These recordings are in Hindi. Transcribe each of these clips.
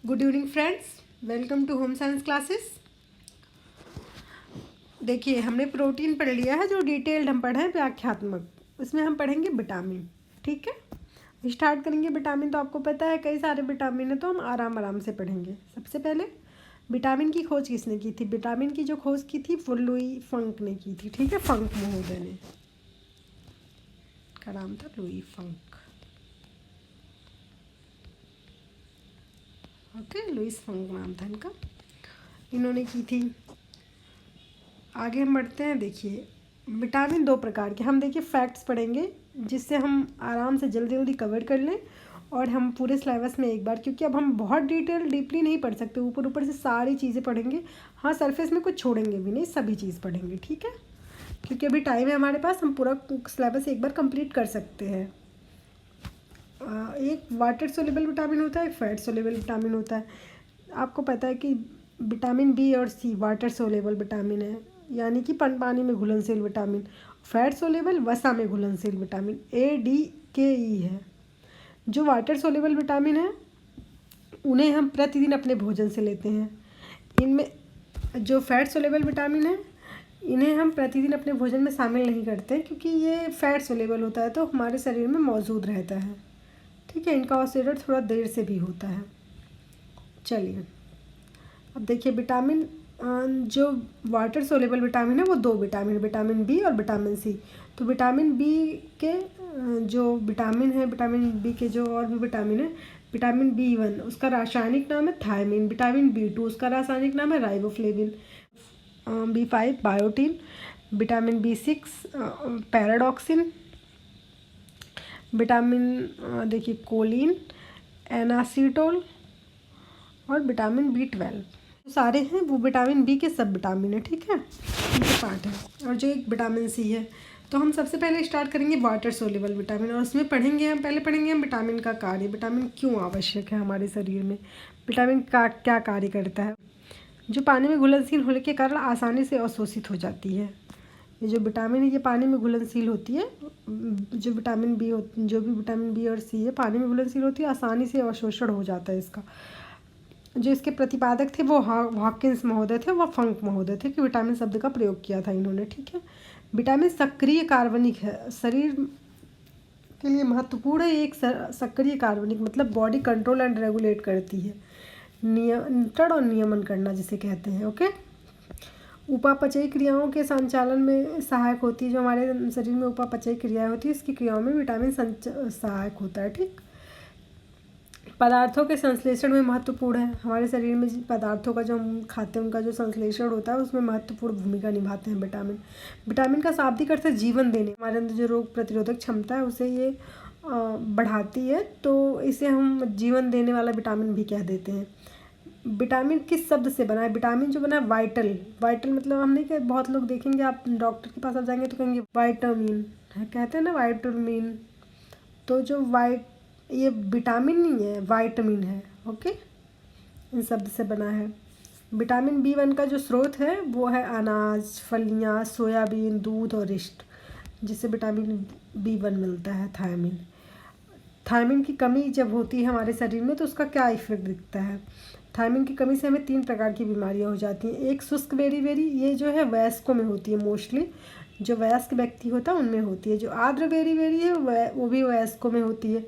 Good evening friends, welcome to home science classes. देखिए, हमने प्रोटीन पढ़ लिया है, जो डिटेल्ड हम पढ़े हैं व्याख्यात्मक। उसमें हम पढ़ेंगे विटामिन। ठीक है, स्टार्ट करेंगे विटामिन। तो आपको पता है कई सारे विटामिन है, तो हम आराम आराम से पढ़ेंगे। सबसे पहले विटामिन की खोज किसने की थी? विटामिन की जो खोज की थी वो लुई फंक ने की थी। ठीक है, फंक महोदय ने, का नाम था लुई फंक। ओके, लुइस फंक नाम था इनका, इन्होंने की थी। आगे हम बढ़ते हैं। देखिए, विटामिन दो प्रकार के, हम देखिए फैक्ट्स पढ़ेंगे जिससे हम आराम से जल्दी जल्दी कवर कर लें, और हम पूरे सिलेबस में एक बार, क्योंकि अब हम बहुत डीपली नहीं पढ़ सकते, ऊपर ऊपर से सारी चीज़ें पढ़ेंगे। हाँ, सरफेस में कुछ छोड़ेंगे भी नहीं, सभी चीज़ पढ़ेंगे। ठीक है, क्योंकि अभी टाइम है हमारे पास, हम पूरा सिलेबस एक बार कंप्लीट कर सकते हैं। एक वाटर सोल्यूबल विटामिन होता है, एक फैट सोल्यूबल विटामिन होता है। आपको पता है कि विटामिन बी और सी वाटर सोल्यूबल विटामिन है, यानी कि पानी में घुलनशील विटामिन। फैट सोल्यूबल वसा में घुलनशील विटामिन ADKE है। जो वाटर सोल्यूबल विटामिन है उन्हें हम प्रतिदिन अपने भोजन से लेते हैं। इनमें जो फैट सोल्यूबल विटामिन है इन्हें हम प्रतिदिन अपने भोजन में शामिल नहीं करते, क्योंकि ये फैट सोल्यूबल होता है, तो हमारे शरीर में मौजूद रहता है। ठीक है, इनका ऑक्सीडेट थोड़ा देर से भी होता है। चलिए, अब देखिए विटामिन, जो वाटर सोल्यूबल विटामिन है वो दो विटामिन बी और विटामिन सी। तो विटामिन बी के जो विटामिन है, विटामिन बी के जो और भी विटामिन है, विटामिन B1 उसका रासायनिक नाम है थायमिन, विटामिन B2 उसका रासायनिक नाम है riboflavin, B5 biotin, vitamin B6 pyridoxine, vitamin देखिए कोलिन, एनासीटोल, और विटामिन B12 सारे हैं वो विटामिन बी के सब विटामिन है। ठीक है, इनके पार्ट है। और जो एक विटामिन सी है, तो हम सबसे पहले स्टार्ट करेंगे वाटर सोल्यूबल विटामिन, और उसमें पहले पढ़ेंगे हम विटामिन का कार्य, विटामिन क्यों आवश्यक है हमारे शरीर में, विटामिन का क्या कार्य करता है। जो पानी में घुलनशील होने के कारण आसानी से अवशोषित हो जाती है। ये जो विटामिन है ये पानी में घुलनशील होती है। जो विटामिन बी जो भी विटामिन बी और सी है पानी में घुलनशील होती है, आसानी से अवशोषण हो जाता है इसका। जो इसके प्रतिपादक थे वो हॉकिंस महोदय थे, वह फंक महोदय थे, कि विटामिन शब्द का प्रयोग किया था इन्होंने। ठीक है, विटामिन सक्रिय कार्बनिक है, शरीर के लिए महत्वपूर्ण है। एक सक्रिय कार्बनिक मतलब बॉडी कंट्रोल एंड रेगुलेट करती है, नियंत्रण और नियमन करना जिसे कहते हैं। ओके, उपापचयी क्रियाओं के संचालन में सहायक होती है। जो हमारे शरीर में उपापचयी क्रियाएं होती है, इसकी क्रियाओं में विटामिन सहायक होता है। ठीक, पदार्थों के संश्लेषण में महत्वपूर्ण है। हमारे शरीर में पदार्थों का जो हम खाते हैं उनका जो संश्लेषण होता है उसमें महत्वपूर्ण भूमिका निभाते हैं विटामिन का शाब्दिक अर्थ है जीवन देने। हमारे अंदर जो रोग प्रतिरोधक क्षमता है उसे ये बढ़ाती है, तो इसे हम जीवन देने वाला विटामिन भी कह देते हैं। विटामिन किस शब्द से बना है? विटामिन जो बना है वाइटल मतलब हमने क्या, बहुत लोग देखेंगे, आप डॉक्टर के पास आप जाएंगे तो कहेंगे वाइटामिन है, कहते हैं ना वाइटामिन। तो जो ये विटामिन नहीं है, वाइटामिन है। ओके, इन शब्द से बना है। विटामिन B1 का जो स्रोत है वो है अनाज, फलियां, सोयाबीन, दूध और इस्ट, जिससे विटामिन B1 मिलता है। थायमिन की कमी जब होती है हमारे शरीर में तो उसका क्या इफेक्ट दिखता है? थायमिन की कमी से हमें 3 प्रकार की बीमारियां हो जाती हैं। एक शुष्क बेरी, ये जो है वयस्कों में होती है, मोस्टली जो वयस्क व्यक्ति होता है उनमें होती है। जो आर्द्र बेरी है वो भी वयस्कों में होती है।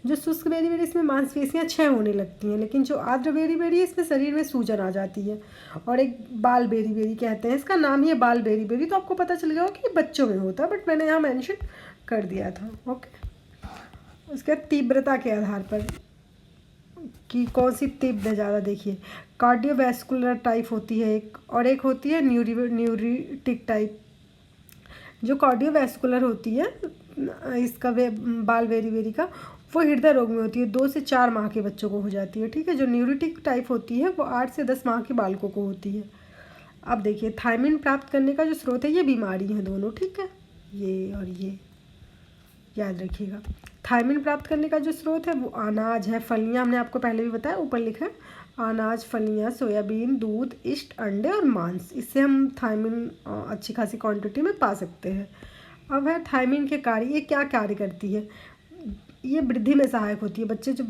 जो शुष्क बेरी इसमें मांसपेशियां क्षय होने लगती हैं, लेकिन जो आर्द्र बेरी है इसमें शरीर में सूजन आ जाती है। और एक बाल बेरी कहते हैं, इसका नाम ही है बाल बेरी। तो आपको पता चल गया होगा कि बच्चों में होता है, बट मैंने यहाँ मेंशन कर दिया था। ओके, उसके तीव्रता के आधार पर कि कौन सी तीव्र ज़्यादा, देखिए कार्डियोवैस्कुलर टाइप होती है एक, और एक होती है न्यूरिटिक टाइप। जो कार्डियोवैस्कुलर होती है इसका बाल बेरी का, वो हृदय रोग में होती है, 2 से 4 माह के बच्चों को हो जाती है। ठीक है, जो न्यूरिटिक टाइप होती है वो 8 से 10 माह के बालकों को होती है। अब देखिए, थायमिन प्राप्त करने का जो स्रोत है ये बीमारी है दोनों। ठीक है, ये और ये याद रखिएगा। थायमिन प्राप्त करने का जो स्रोत है वो अनाज है, फलियां, हमने आपको पहले भी बताया, ऊपर लिखा है अनाज, फलियां, सोयाबीन, दूध, इस्ट, अंडे और मांस। इससे हम थायमिन अच्छी खासी क्वांटिटी में पा सकते हैं। अब है थायमिन के कार्य, ये क्या कार्य करती है? ये वृद्धि में सहायक होती है। बच्चे जो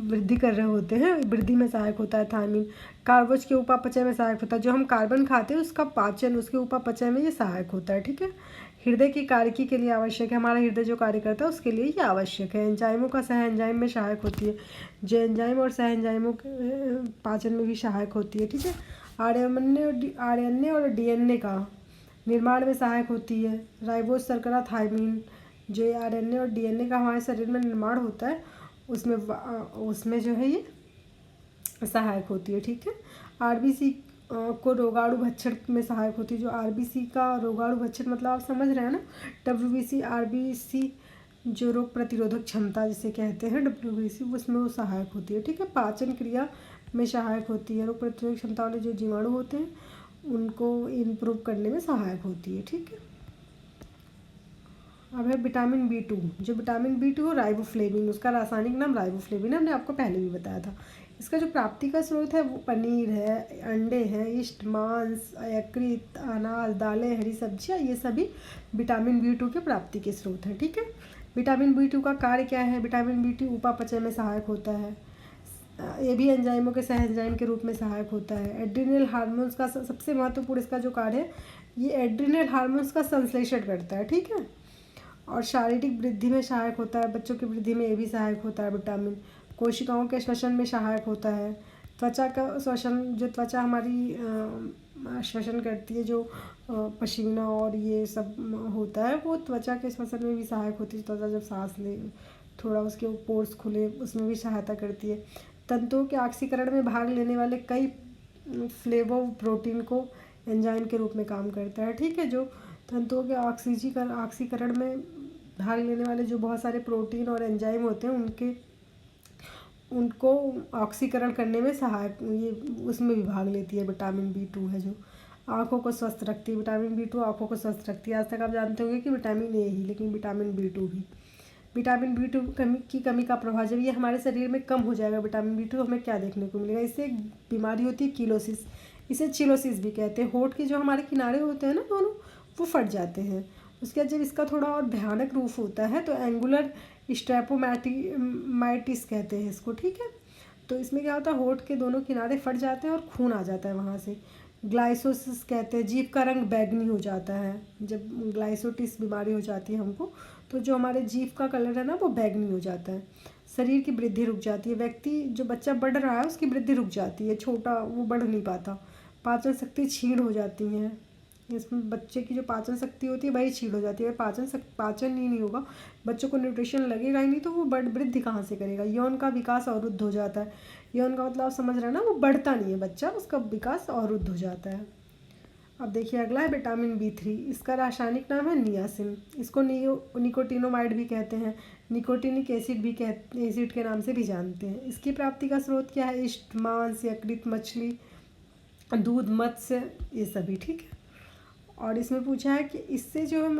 वृद्धि कर रहे होते हैं वृद्धि में सहायक होता है थायमिन। कार्बोज के उपापचय में सहायक होता है। जो हम कार्बन खाते हैं उसका पाचन, उसके उपापचय में ये सहायक होता है, ठीक है। हृदय की कार्यकी के लिए आवश्यक है। हमारा हृदय जो कार्य करता है उसके लिए ये आवश्यक है। एंजाइमों का सह एंजाइम में सहायक होती है। जो एंजाइम और सह एंजाइमों के पाचन में भी सहायक होती है, ठीक है। आरएनए और डीएनए का निर्माण में सहायक होती है। राइबोज शर्करा थायमिन, जो आरएनए और डीएनए का हमारे शरीर में निर्माण होता है उसमें जो है ये सहायक होती है, ठीक है। आरबीसी को रोगाणु भक्षण में सहायक होती है। जो आरबीसी का रोगाणु भक्षण मतलब आप समझ रहे हैं ना। डब्ल्यूबीसी आरबीसी जो रोग प्रतिरोधक क्षमता जिसे कहते हैं डब्ल्यूबीसी, उसमें वो सहायक होती है, ठीक है। पाचन क्रिया में सहायक होती है। रोग प्रतिरोधक क्षमता वाले जो जीवाणु होते हैं उनको इम्प्रूव करने में सहायक होती है, ठीक है। अब है विटामिन B2। जो विटामिन B2 राइबोफ्लेविन, उसका रासायनिक नाम राइबोफ्लेविन है, हमने आपको पहले भी बताया था। इसका जो प्राप्ति का स्रोत है वो पनीर है, अंडे हैं, ईस्ट, मांस, यकृत, अनाज, दालें, हरी सब्जियाँ, ये सभी विटामिन B2 के प्राप्ति के स्रोत हैं, ठीक है। विटामिन B2 का कार्य क्या है? विटामिन B2 उपापचय में सहायक होता है। ये भी एंजाइमों के सह एंजाइम के रूप में सहायक होता है। एड्रिनल हार्मोन्स का सबसे महत्वपूर्ण इसका जो कार्य है, ये एड्रिनल हार्मोन्स का संश्लेषण करता है, ठीक है। और शारीरिक वृद्धि में सहायक होता है। बच्चों की वृद्धि में ये भी सहायक होता है विटामिन। कोशिकाओं के श्वसन में सहायक होता है। त्वचा का श्वसन, जो त्वचा हमारी श्वसन करती है, जो पसीना और ये सब होता है, वो त्वचा के श्वसन में भी सहायक होती है। त्वचा जब सांस ले, थोड़ा उसके पोर्स खुले, उसमें भी सहायता करती है। तंतुओं के ऑक्सीकरण में भाग लेने वाले कई फ्लेवोप्रोटीन को एंजाइम के रूप में काम करता है, ठीक है। जो तंतुओं के ऑक्सीकरण में भाग लेने वाले जो बहुत सारे प्रोटीन और एंजाइम होते हैं उनको ऑक्सीकरण करने में सहायक, ये उसमें भी भाग लेती है। विटामिन B2 है जो आँखों को स्वस्थ रखती है। विटामिन B2 आँखों को स्वस्थ रखती है। आज तक आप जानते होंगे कि विटामिन A ही, लेकिन विटामिन B2 भी। विटामिन B2 की कमी का प्रभाव, जब ये हमारे शरीर में कम हो जाएगा विटामिन B2, हमें क्या देखने को मिलेगा? इससे एक बीमारी होती है कीलोसिस, इसे चिलोसिस भी कहते हैं। होंठ के जो हमारे किनारे होते हैं ना दोनों, वो फट जाते हैं। उसके बाद जब इसका थोड़ा और भयानक रूप होता है तो एंगुलर स्ट्रेपोमाइटिस कहते हैं इसको, ठीक है। तो इसमें क्या होता है, होंठ के दोनों किनारे फट जाते हैं और खून आ जाता है वहाँ से। ग्लाइसोसिस कहते हैं। जीभ का रंग बैंगनी हो जाता है। जब ग्लाइसोटिस बीमारी हो जाती है हमको, तो जो हमारे जीभ का कलर है ना वो बैंगनी हो जाता है। शरीर की वृद्धि रुक जाती है। व्यक्ति, जो बच्चा बढ़ रहा है उसकी वृद्धि रुक जाती है, छोटा वो बढ़ नहीं पाता। पाचन शक्ति क्षीण हो जाती है। इसमें बच्चे की जो पाचन शक्ति होती है वही क्षीण हो जाती है। पाचन ही नहीं होगा, बच्चों को न्यूट्रिशन लगेगा ही नहीं, तो वो वृद्धि कहाँ से करेगा? यौन का विकास अवरुद्ध हो जाता है। यौन का मतलब आप समझ रहे हैं ना, वो बढ़ता नहीं है बच्चा, उसका विकास अवरुद्ध हो जाता है। अब देखिए अगला है विटामिन B3। इसका रासायनिक नाम है नियासिन। इसको निकोटिनोमाइड भी कहते हैं। निकोटिनिक एसिड के नाम से भी जानते हैं। इसकी प्राप्ति का स्रोत क्या है? ईस्ट, मांस, यकृत, मछली, दूध, मत्स्य, ये सभी, ठीक है। और इसमें पूछा है कि इससे जो हम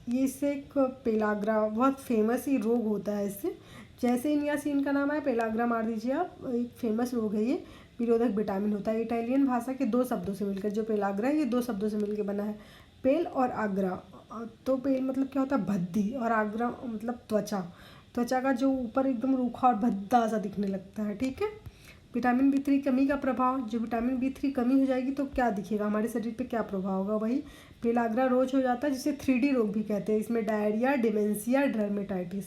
ये इससे एक पेलाग्रा, बहुत फेमस ही रोग होता है इससे। जैसे ही नियासिन का नाम है, पेलाग्रा मार दीजिए आप, एक फेमस रोग है ये, विरोधक विटामिन होता है। इटालियन भाषा के दो शब्दों से मिलकर, जो पेलाग्रा है ये दो शब्दों से मिलकर बना है, पेल और आग्रा। तो पेल मतलब क्या होता है? भद्दी, और आग्रा मतलब त्वचा का जो ऊपर एकदम रूखा और भद्दा सा दिखने लगता है, ठीक है। विटामिन B3 कमी का प्रभाव, जो विटामिन B3 कमी हो जाएगी तो क्या दिखेगा हमारे शरीर पे, क्या प्रभाव होगा? वही पेलाग्रा रोज हो जाता है, जिसे 3D रोग भी कहते हैं। इसमें डायरिया, डिमेंशिया, डर्मेटाइटिस,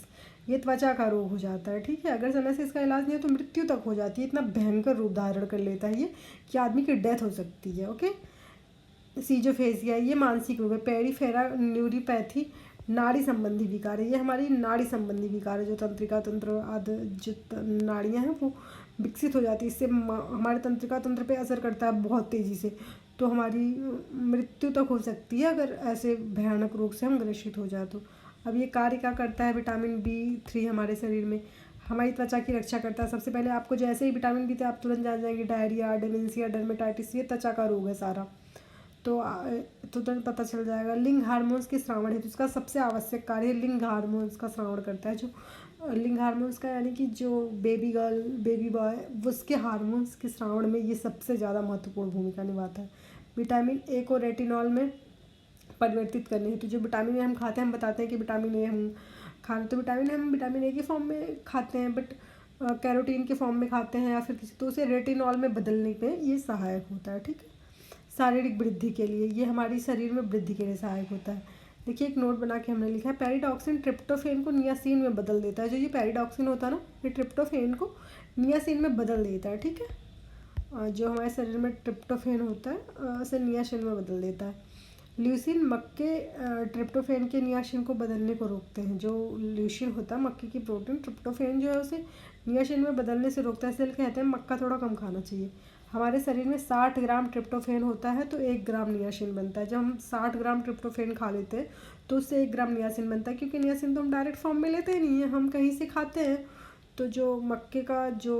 ये त्वचा का रोग हो जाता है, ठीक है। अगर समय से इसका इलाज नहीं हो तो मृत्यु तक हो जाती है। इतना भयंकर रूप धारण कर लेता है ये कि आदमी की डेथ हो सकती है, ओके। सीजोफेजिया, ये मानसिक रोग है। पेरिफेरा न्यूरोपैथी, नाड़ी संबंधी विकार है। ये हमारी नाड़ी संबंधी विकार है, जो तंत्रिका तंत्र आदि जो नाड़ियाँ हैं वो विकसित हो जाती है। इससे हमारे तंत्रिका तंत्र पे असर करता है बहुत तेज़ी से, तो हमारी मृत्यु तक हो सकती है अगर ऐसे भयानक रोग से हम ग्रसित हो जाए तो। अब ये कार्य क्या करता है? विटामिन B3 हमारे शरीर में हमारी त्वचा की रक्षा करता है। सबसे पहले आपको जैसे ही विटामिन B, आप तुरंत जान जाएंगे डायरिया, डिमेंशिया, डर्मेटाइटिस, ये त्वचा का रोग है सारा, तो तुरंत पता चल जाएगा। लिंग हार्मोन्स के श्रावण है, तो इसका सबसे आवश्यक कार्य है लिंग हार्मोन्स का श्रावण करता है। जो लिंग हार्मोन्स का यानी कि जो बेबी गर्ल, बेबी बॉय, उसके हार्मोन्स के श्रावण में ये सबसे ज़्यादा महत्वपूर्ण भूमिका निभाता है। विटामिन A को रेटिनॉल में परिवर्तित करने हेतु, जो विटामिन A हम खाते हैं, हम बताते हैं कि विटामिन A हम खाना तो विटामिन हम विटामिन ए के फॉर्म में खाते हैं, बट कैरोटीन के फॉर्म में खाते हैं या फिर किसी, तो उसे रेटिनॉल में बदलने पे ये सहायक होता है। ठीक है, शारीरिक वृद्धि के लिए, ये हमारी शरीर में वृद्धि के लिए सहायक होता है। देखिए एक नोट बना के हमने लिखा है, पेरिडॉक्सिन ट्रिप्टोफेन को नियासिन में बदल देता है। जो ये पेरिडॉक्सिन होता है ना, ये ट्रिप्टोफेन को नियासिन में बदल देता है। ठीक है, जो हमारे शरीर में ट्रिप्टोफेन होता है उसे नियासिन में बदल देता है। ल्यूसिन मक्के ट्रिप्टोफेन के नियासिन को बदलने को रोकते हैं। जो ल्यूसिन होता है मक्के की प्रोटीन, ट्रिप्टोफेन जो है उसे नियासिन में बदलने से रोकता है। इसलिए कहते हैं मक्का थोड़ा कम खाना चाहिए। हमारे शरीर में 60 ग्राम ट्रिप्टोफेन होता है तो 1 ग्राम नियासिन बनता है। जब हम 60 ग्राम ट्रिप्टोफेन खा लेते हैं तो उससे 1 ग्राम नियासिन बनता है, क्योंकि नियासिन तो हम डायरेक्ट फॉर्म में लेते ही नहीं है, हम कहीं से खाते हैं। तो जो मक्के का जो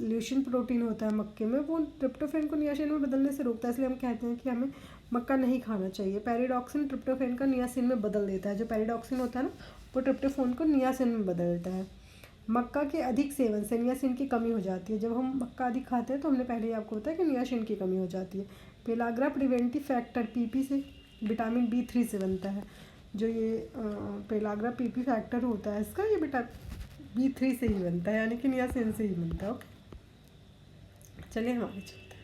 ल्यूसिन प्रोटीन होता है मक्के में, वो ट्रिप्टोफेन को नियासिन में बदलने से रोकता है। इसलिए हम कहते हैं कि हमें मक्का नहीं खाना चाहिए। पेरिडॉक्सिन ट्रिप्टोफेन का नियासिन में बदल देता है। जो पेरिडॉक्सिन होता है ना, वो ट्रिप्टोफेन को नियासिन में बदल देता है। मक्का के अधिक सेवन से नियासिन की कमी हो जाती है। जब हम मक्का अधिक खाते हैं तो हमने पहले ही आपको बताया कि नियासिन की कमी हो जाती है। पेलाग्रा प्रिवेंटिव फैक्टर पीपी से विटामिन B3 से बनता है। जो ये पेलाग्रा पीपी फैक्टर होता है इसका, ये B3 से ही बनता है, यानी कि नियासिन से ही बनता है। ओके, चलिए हम आगे चलते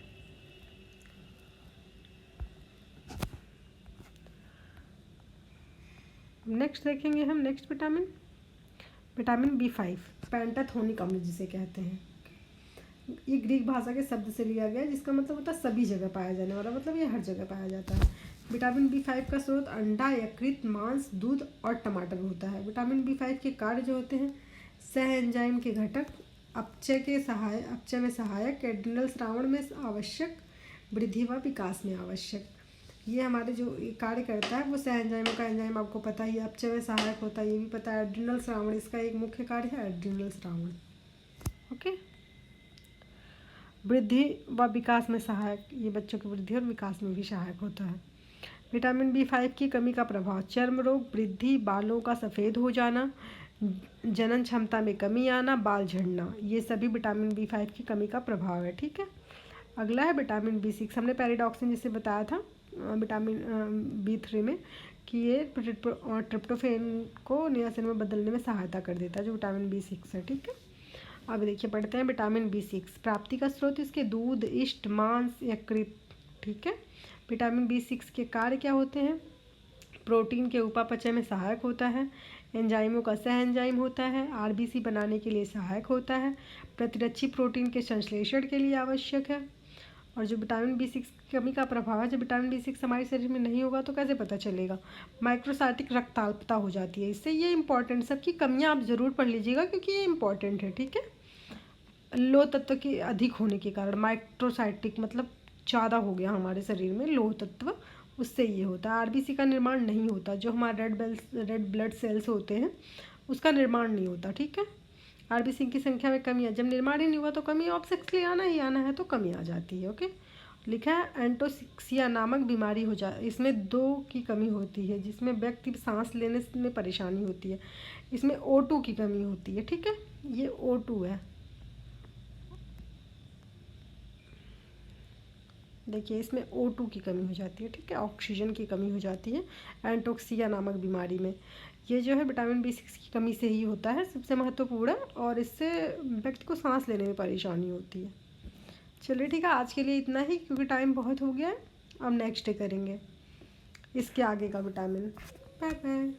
हैं। नेक्स्ट देखेंगे हम नेक्स्ट विटामिन B5 पेंटाथोनिक अम्ल जिसे कहते हैं। ये ग्रीक भाषा के शब्द से लिया गया है, जिसका मतलब होता है सभी जगह पाया जाने वाला, मतलब ये हर जगह पाया जाता है। विटामिन B5 का स्रोत अंडा, यकृत, मांस, दूध और टमाटर होता है। विटामिन B5 के कार्य जो होते हैं, सह एंजाइम के घटक, अपचय में सहायक, एड्रिनल स्रावण में आवश्यक, वृद्धि व विकास में आवश्यक। ये हमारे जो कार्य करता है वो सह एंजाइमों का, एंजाइम आपको पता ही, अपचय में सहायक होता है ये भी पता है। एड्रिनल स्रावण इसका एक मुख्य कार्य है, एड्रिनल स्रावण। ओके, वृद्धि व विकास में सहायक, ये बच्चों की वृद्धि और विकास में भी सहायक होता है। विटामिन B5 की कमी का प्रभाव, चर्म रोग, वृद्धि, बालों का सफ़ेद हो जाना, जनन क्षमता में कमी आना, बाल झड़ना, ये सभी विटामिन B5 की कमी का प्रभाव है। ठीक है, अगला है विटामिन B6। हमने पेरिडॉक्सिन जिसे बताया था विटामिन B3 में कि ये ट्रिप्टोफेन को नियासिन में बदलने में सहायता कर देता है, जो विटामिन B6 है। ठीक है, अब देखिए पढ़ते हैं विटामिन B6। प्राप्ति का स्रोत इसके दूध, इष्ट, मांस, यकृत। ठीक है, विटामिन B6 के कार्य क्या होते हैं? प्रोटीन के उपापचय में सहायक होता है, एंजाइमों का सह एंजाइम होता है, RBC बनाने के लिए सहायक होता है, प्रतिरक्षी प्रोटीन के संश्लेषण के लिए आवश्यक है। और जो विटामिन B6 की कमी का प्रभाव है, जब विटामिन B6 हमारे शरीर में नहीं होगा तो कैसे पता चलेगा? माइक्रोसाइटिक रक्ताल्पता हो जाती है इससे। ये इंपॉर्टेंट, सबकी कमियां आप ज़रूर पढ़ लीजिएगा क्योंकि ये इंपॉर्टेंट है। ठीक है, लोह तत्व के अधिक होने के कारण, माइक्रोसाइटिक मतलब ज़्यादा हो गया हमारे शरीर में लोह तत्व, उससे ये होता है। RBC का निर्माण नहीं होता, जो हमारे रेड ब्लड सेल्स होते हैं उसका निर्माण नहीं होता। ठीक है, RBC की संख्या में कमी है, जब निर्माण ही नहीं हुआ तो कमी ऑब्जेक्टली आना ही आना है, तो कमी आ जाती है। ओके, लिखा है एंटोसिक्सिया नामक बीमारी हो जाए, इसमें 2 की कमी होती है, जिसमें व्यक्ति सांस लेने में परेशानी होती है। इसमें O2 की कमी होती है। ठीक है, ये O2 है, देखिए इसमें O2 की कमी हो जाती है। ठीक है, ऑक्सीजन की कमी हो जाती है एंटोक्सिया नामक बीमारी में। ये जो है विटामिन B6 की कमी से ही होता है, सबसे महत्वपूर्ण, और इससे व्यक्ति को सांस लेने में परेशानी होती है। चलिए ठीक है, आज के लिए इतना ही क्योंकि टाइम बहुत हो गया है। अब नेक्स्ट डे करेंगे इसके आगे का विटामिन। Bye bye.